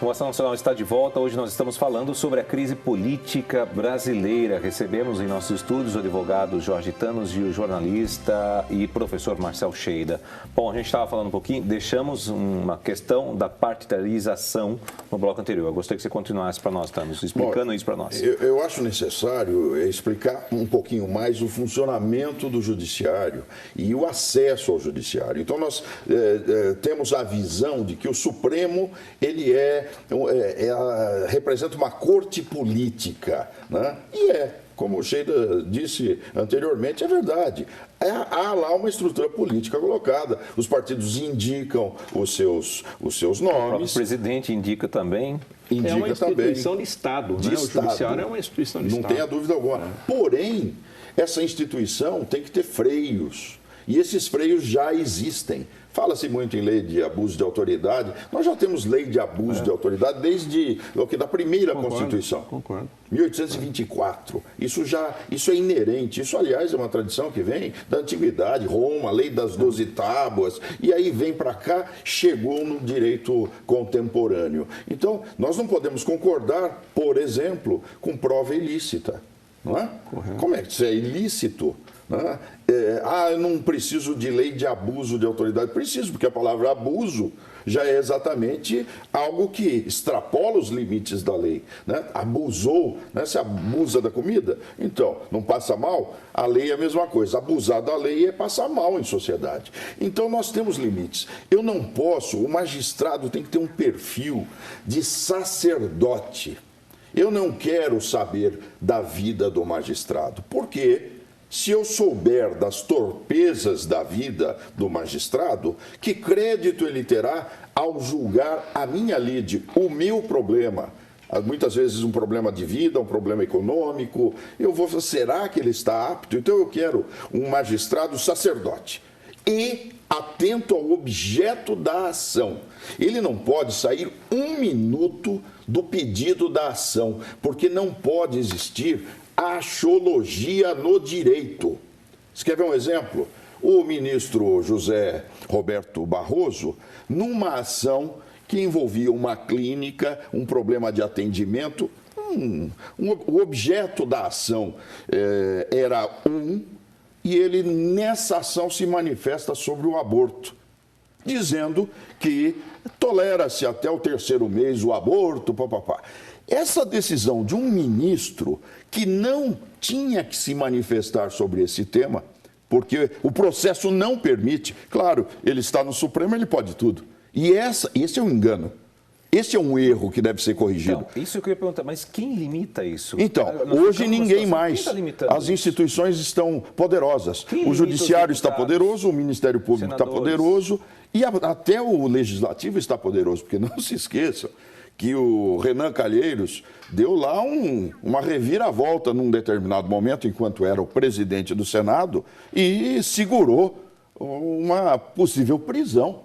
O Ação Nacional está de volta. Hoje nós estamos falando sobre a crise política brasileira. Recebemos em nossos estúdios o advogado Jorge Thanos e o jornalista e professor Marcel Cheida. Bom, a gente estava falando um pouquinho, deixamos uma questão da partidarização no bloco anterior. Eu gostaria que você continuasse para nós, Thanos, explicando isso para nós. Eu acho necessário explicar um pouquinho mais o funcionamento do judiciário e o acesso ao judiciário. Então, nós temos a visão de que o Supremo, ele representa uma corte política, né? E como o Cheida disse anteriormente, é verdade. Há lá uma estrutura política colocada. Os partidos indicam os seus nomes. O presidente indica também. É uma instituição de Estado, né? O judiciário é uma instituição de Estado. Não tenha dúvida alguma. Porém, essa instituição tem que ter freios. E esses freios já existem. Fala-se muito em lei de abuso de autoridade. Nós já temos lei de abuso de autoridade desde da primeira Constituição. Concordo. 1824. Isso é inerente. Isso, aliás, é uma tradição que vem da antiguidade. Roma, lei das 12 tábuas. E aí vem para cá, chegou no direito contemporâneo. Então, nós não podemos concordar, por exemplo, com prova ilícita. Não é? Correto. Como é que isso é ilícito? Eu não preciso de lei de abuso de autoridade. Preciso, porque a palavra abuso já é exatamente algo que extrapola os limites da lei. Né? Abusou, né? Se abusa da comida, então, não passa mal? A lei é a mesma coisa. Abusar da lei é passar mal em sociedade. Então, nós temos limites. Eu não posso, o magistrado tem que ter um perfil de sacerdote. Eu não quero saber da vida do magistrado. Por quê? Se eu souber das torpezas da vida do magistrado, que crédito ele terá ao julgar a minha lide, o meu problema? Muitas vezes um problema de vida, um problema econômico. Será que ele está apto? Então eu quero um magistrado sacerdote e atento ao objeto da ação. Ele não pode sair um minuto do pedido da ação, porque não pode existir axologia no direito. Você quer ver um exemplo? O ministro José Roberto Barroso, numa ação que envolvia uma clínica, um problema de atendimento, o objeto da ação era e ele nessa ação se manifesta sobre o aborto, dizendo que tolera-se até o 3º mês o aborto, papapá. Essa decisão de um ministro que não tinha que se manifestar sobre esse tema, porque o processo não permite, claro, ele está no Supremo, ele pode tudo. E esse é um engano. Esse é um erro que deve ser corrigido. Então, isso eu queria perguntar, mas quem limita isso? Então, hoje ninguém mais. As instituições estão poderosas. O Judiciário está poderoso, o Ministério Público está poderoso e até o Legislativo está poderoso, porque não se esqueçam que o Renan Calheiros deu lá uma reviravolta num determinado momento, enquanto era o presidente do Senado, e segurou uma possível prisão,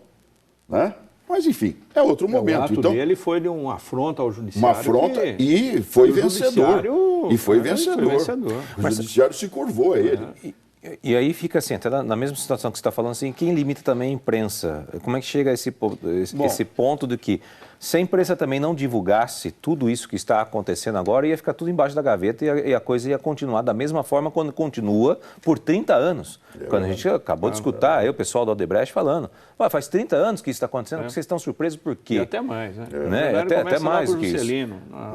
né? Mas, enfim, é outro momento. O ato dele foi de uma afronta ao judiciário. Uma afronta e foi vencedor. E foi vencedor. O judiciário se curvou a ele. E aí fica assim, até na mesma situação que você está falando, assim, quem limita também é a imprensa. Como é que chega a esse ponto de que, se a imprensa também não divulgasse tudo isso que está acontecendo agora, ia ficar tudo embaixo da gaveta e a coisa ia continuar da mesma forma quando continua por 30 anos. Quando a gente acabou de escutar aí o pessoal do Odebrecht falando, faz 30 anos que isso está acontecendo, vocês estão surpresos por quê? E até mais, né? Até mais que isso.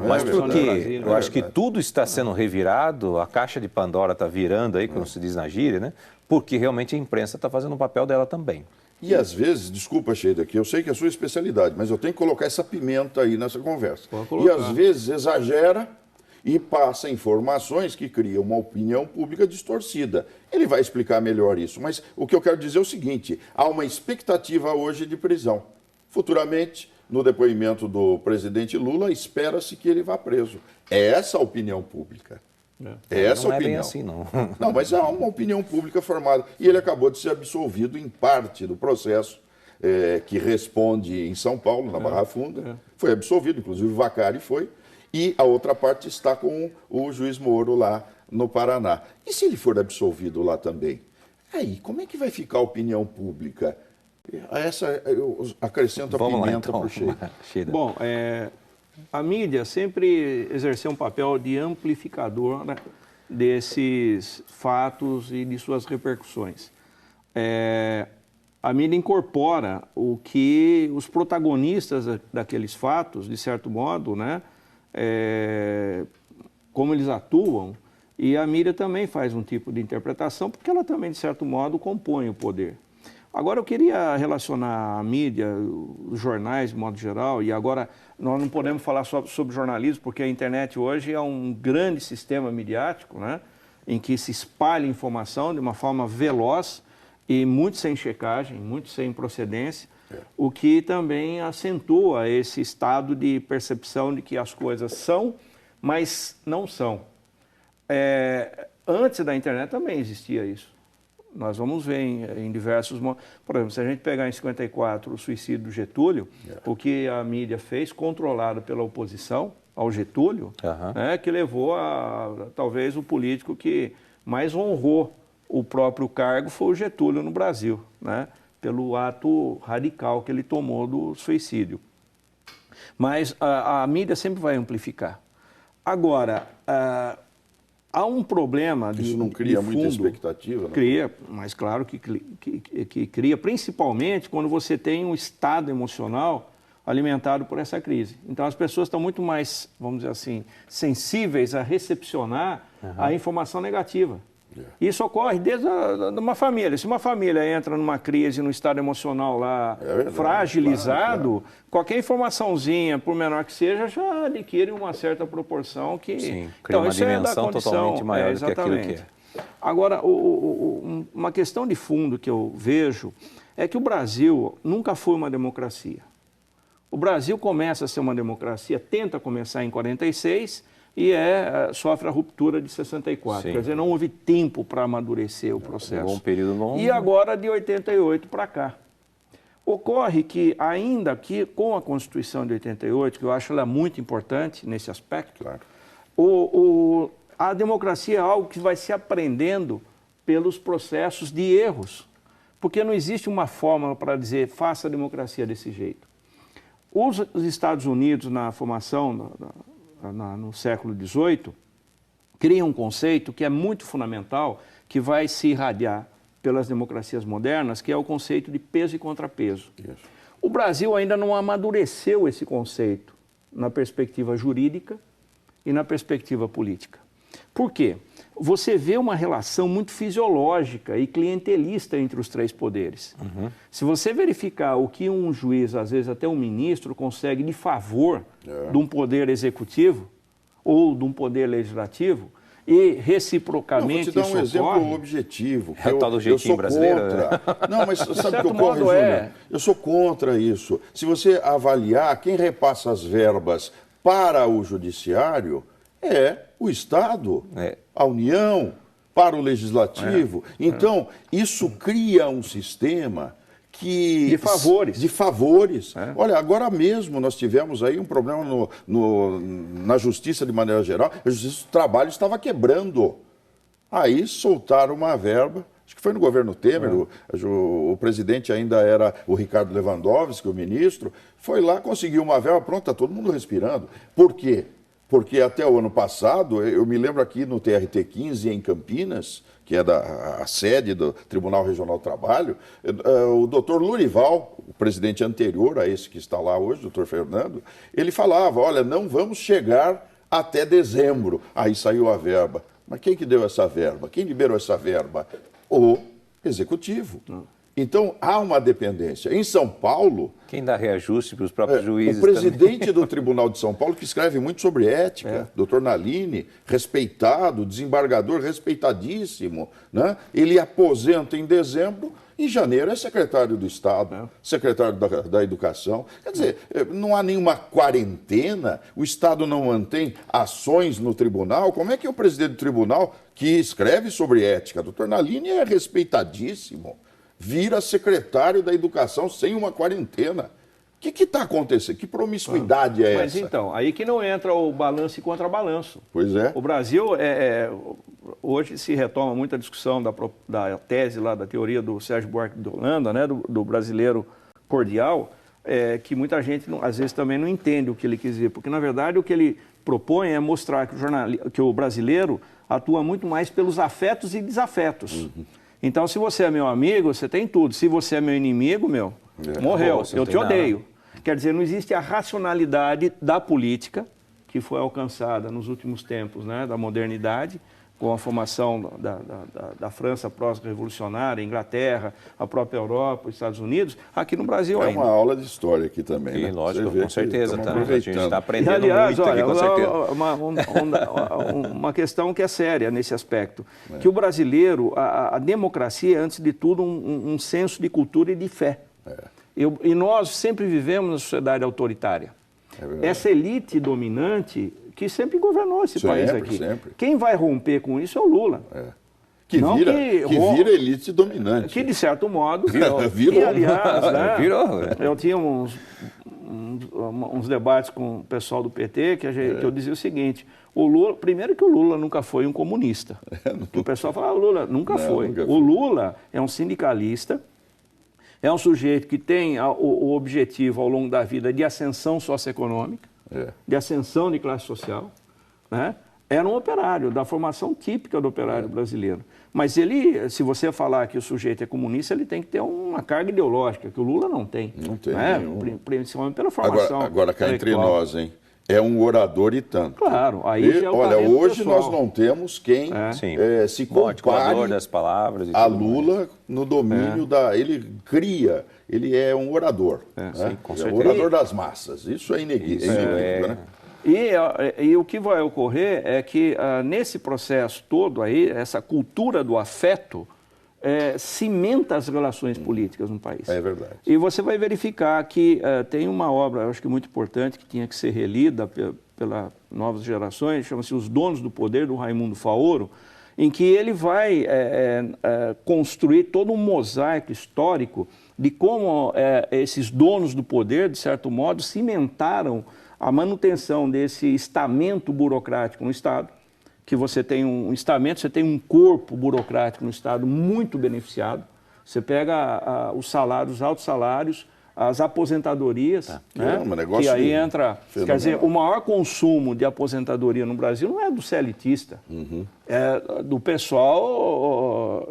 Mas por quê? Eu acho que tudo está sendo revirado, a caixa de Pandora está virando aí, como se diz na gíria, né? Porque realmente a imprensa está fazendo o papel dela também. E às vezes, desculpa, Cheida, que eu sei que é a sua especialidade, mas eu tenho que colocar essa pimenta aí nessa conversa. E às vezes exagera e passa informações que criam uma opinião pública distorcida. Ele vai explicar melhor isso, mas o que eu quero dizer é o seguinte: há uma expectativa hoje de prisão. Futuramente, no depoimento do presidente Lula, espera-se que ele vá preso. É essa a opinião pública. Essa não opinião. É bem assim, não. Não, mas há uma opinião pública formada. E ele acabou de ser absolvido em parte do processo que responde em São Paulo, na Barra Funda. Foi absolvido, inclusive o Vacari foi. E a outra parte está com o juiz Moro lá no Paraná. E se ele for absolvido lá também? Aí, como é que vai ficar a opinião pública? A essa eu acrescento a pimenta para o shake. Bom, a mídia sempre exerceu um papel de amplificador, né, desses fatos e de suas repercussões. A mídia incorpora o que os protagonistas daqueles fatos, de certo modo, né, como eles atuam, e a mídia também faz um tipo de interpretação, porque ela também, de certo modo, compõe o poder. Agora, eu queria relacionar a mídia, os jornais, de modo geral, e agora nós não podemos falar só sobre jornalismo, porque a internet hoje é um grande sistema midiático, né, em que se espalha informação de uma forma veloz e muito sem checagem, muito sem procedência, o que também acentua esse estado de percepção de que as coisas são, mas não são. Antes da internet também existia isso. Nós vamos ver em diversos... Por exemplo, se a gente pegar em 54 o suicídio do Getúlio, o que a mídia fez, controlado pela oposição ao Getúlio, né, que levou a... Talvez o político que mais honrou o próprio cargo foi o Getúlio no Brasil, né, pelo ato radical que ele tomou do suicídio. Mas a mídia sempre vai amplificar. Agora... há um problema de... Isso não cria de fundo, muita expectativa? Não? Cria, mas claro que cria, principalmente quando você tem um estado emocional alimentado por essa crise. Então as pessoas estão muito mais, vamos dizer assim, sensíveis a recepcionar a informação negativa. Isso ocorre desde uma família. Se uma família entra numa crise, num estado emocional lá fragilizado, qualquer informaçãozinha, por menor que seja, já adquire uma certa proporção que... Sim, cria uma dimensão totalmente maior do que aquilo que é. Agora, uma questão de fundo que eu vejo é que o Brasil nunca foi uma democracia. O Brasil começa a ser uma democracia, tenta começar em 46... e sofre a ruptura de 64. Sim. Quer dizer, não houve tempo para amadurecer o processo. Um período longo. E agora, de 88 para cá. Ocorre que, ainda que com a Constituição de 88, que eu acho ela muito importante nesse aspecto, a democracia é algo que vai se aprendendo pelos processos de erros. Porque não existe uma fórmula para dizer, faça a democracia desse jeito. Os Estados Unidos, na formação... no século XVIII, cria um conceito que é muito fundamental, que vai se irradiar pelas democracias modernas, que é o conceito de peso e contrapeso. Isso. O Brasil ainda não amadureceu esse conceito na perspectiva jurídica e na perspectiva política. Por quê? Você vê uma relação muito fisiológica e clientelista entre os três poderes. Se você verificar o que um juiz, às vezes até um ministro, consegue de favor de um poder executivo ou de um poder legislativo, e reciprocamente isso ocorre... Vou te dar um exemplo objetivo. É o tal do jeitinho brasileiro? Não, mas sabe o que ocorre, Júnior? Eu sou contra isso. Se você avaliar quem repassa as verbas para o judiciário, o Estado, a União, para o Legislativo. Então, isso cria um sistema que... De favores. Olha, agora mesmo nós tivemos aí um problema na Justiça de maneira geral. A Justiça do Trabalho estava quebrando. Aí soltaram uma verba, acho que foi no governo Temer, o presidente ainda era o Ricardo Lewandowski, o ministro, foi lá, conseguiu uma verba, pronto, está todo mundo respirando. Por quê? Porque até o ano passado, eu me lembro aqui no TRT-15, em Campinas, que é a sede do Tribunal Regional do Trabalho, o doutor Lurival, o presidente anterior a esse que está lá hoje, doutor Fernando, ele falava, olha, não vamos chegar até dezembro. Aí saiu a verba. Mas quem que deu essa verba? Quem liberou essa verba? O Executivo. Então, há uma dependência. Em São Paulo... Quem dá reajuste para os próprios juízes? O presidente do Tribunal de São Paulo, que escreve muito sobre ética, doutor Nalini, respeitado, desembargador respeitadíssimo, né? Ele aposenta em dezembro, em janeiro é secretário do Estado, secretário da Educação. Quer dizer, não há nenhuma quarentena, o Estado não mantém ações no tribunal. Como é que o presidente do tribunal, que escreve sobre ética, doutor Nalini, é respeitadíssimo, vira secretário da Educação sem uma quarentena? que está acontecendo? Que promiscuidade é Mas essa? então, aí que não entra o balanço e contrabalanço. Pois é. O Brasil, hoje se retoma muita discussão da tese lá, da teoria do Sérgio Buarque de Holanda, né, do brasileiro cordial, que muita gente, às vezes, também não entende o que ele quis dizer, porque, na verdade, o que ele propõe é mostrar que o brasileiro atua muito mais pelos afetos e desafetos. Então, se você é meu amigo, você tem tudo. Se você é meu inimigo, morreu, eu te odeio. Quer dizer, não existe a racionalidade da política, que foi alcançada nos últimos tempos, né, da modernidade, com a formação da França pós-revolucionária, Inglaterra, a própria Europa, os Estados Unidos, aqui no Brasil ainda. É uma aula de história aqui também, Sim, né? lógico, com certeza. Também. A gente está aprendendo aliás, muito olha, aqui, com certeza. Uma questão que é séria nesse aspecto, que o brasileiro, a democracia é, antes de tudo, um senso de cultura e de fé. E nós sempre vivemos na sociedade autoritária. Essa elite dominante que sempre governou esse país aqui. Sempre. Quem vai romper com isso é o Lula. Que vira elite dominante. Que, de certo modo, virou. Virou. E, aliás, né, Virou. Eu tinha uns debates com o pessoal do PT que eu dizia o seguinte: o Lula, primeiro que o Lula nunca foi um comunista. O pessoal fala, o Lula nunca foi. O Lula é um sindicalista, é um sujeito que tem o objetivo ao longo da vida de ascensão socioeconômica, de ascensão de classe social, né? Era um operário, da formação típica do operário brasileiro. Mas ele, se você falar que o sujeito é comunista, ele tem que ter uma carga ideológica, que o Lula não tem. Não tem. Né? Principalmente pela formação. Agora cá entre nós, hein? É um orador e tanto. Claro, aí já é o olha, hoje pessoal. nós não temos quem se compare das palavras e a Lula no domínio da... Ele cria, ele é um orador. Sim, com certeza. É um orador das massas. Isso é inequívoco, né? E o que vai ocorrer é que nesse processo todo aí, essa cultura do afeto cimenta as relações políticas no país. É verdade. E você vai verificar que tem uma obra, eu acho que muito importante, que tinha que ser relida pelas novas gerações, chama-se Os Donos do Poder, do Raimundo Faoro, em que ele vai construir todo um mosaico histórico de como esses donos do poder, de certo modo, cimentaram a manutenção desse estamento burocrático no Estado, que você tem um estamento, você tem um corpo burocrático no Estado muito beneficiado. Você pega os salários, os altos salários, as aposentadorias, né? Que aí entra... fenomenal. Quer dizer, o maior consumo de aposentadoria no Brasil não é do CLTista, é do pessoal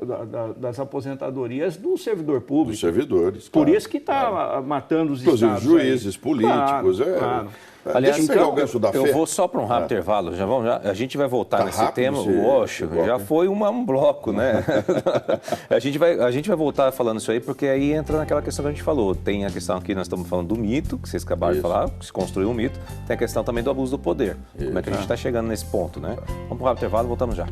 das aposentadorias do servidor público. Dos servidores, Por isso que está matando os inclusive estados. juízes, políticos. Claro. Aliás, deixa eu pegar o gancho da fé. Eu vou só para um rápido intervalo. A gente vai voltar nesse rápido tema. Já foi um bloco, né? a gente vai voltar falando isso aí, porque aí entra naquela questão que a gente falou. Tem a questão aqui, nós estamos falando do mito, que vocês acabaram de falar, que se construiu um mito. Tem a questão também do abuso do poder. Como é que a gente está chegando nesse ponto, né? Vamos para um rápido intervalo e voltamos já.